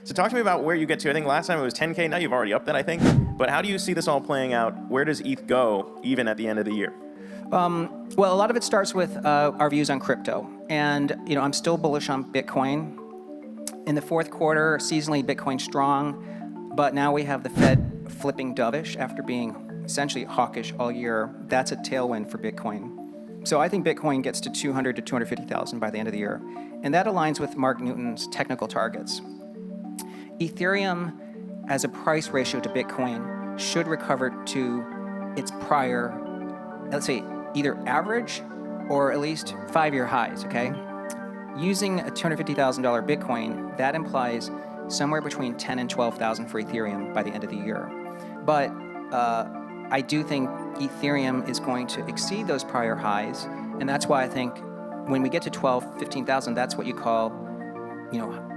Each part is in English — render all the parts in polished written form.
So talk to me about where you get to. I think last time it was 10K. Now you've already upped that, I think. But how do you see this all playing out? Where does ETH go even at the end of the year? Well, a lot of it starts with our views on crypto. And I'm still bullish on Bitcoin. In the fourth quarter, seasonally, Bitcoin's strong. But now we have the Fed flipping dovish after being essentially hawkish all year. That's a tailwind for Bitcoin. So I think Bitcoin gets to 200 to 250,000 by the end of the year. And that aligns with Mark Newton's technical targets. Ethereum, as a price ratio to Bitcoin, should recover to its prior, let's say, either average or at least 5-year highs, okay? Using a $250,000 Bitcoin, that implies somewhere between 10 and 12,000 for Ethereum by the end of the year. But I do think Ethereum is going to exceed those prior highs, and that's why I think when we get to 12, 15,000, that's what you call,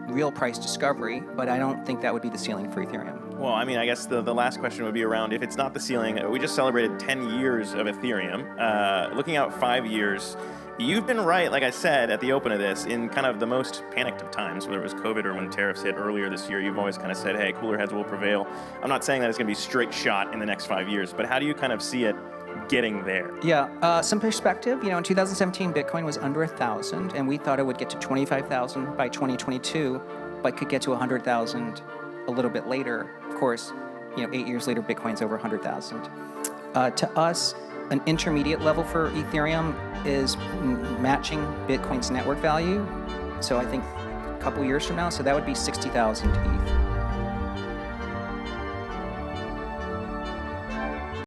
real price discovery, but I don't think that would be the ceiling for Ethereum. Well, I mean, I guess the last question would be around, if it's not the ceiling, we just celebrated 10 years of Ethereum. Looking out 5 years, you've been right, like I said at the open of this, in kind of the most panicked of times, whether it was COVID or when tariffs hit earlier this year, you've always kind of said, hey, cooler heads will prevail. I'm not saying that it's going to be straight shot in the next 5 years, but how do you kind of see it getting there? Yeah, some perspective, in 2017, Bitcoin was under 1,000, and we thought it would get to 25,000 by 2022, but could get to 100,000 a little bit later. Of course, 8 years later, Bitcoin's over 100,000. To us, an intermediate level for Ethereum is matching Bitcoin's network value. So I think a couple years from now, so that would be 60,000 ETH.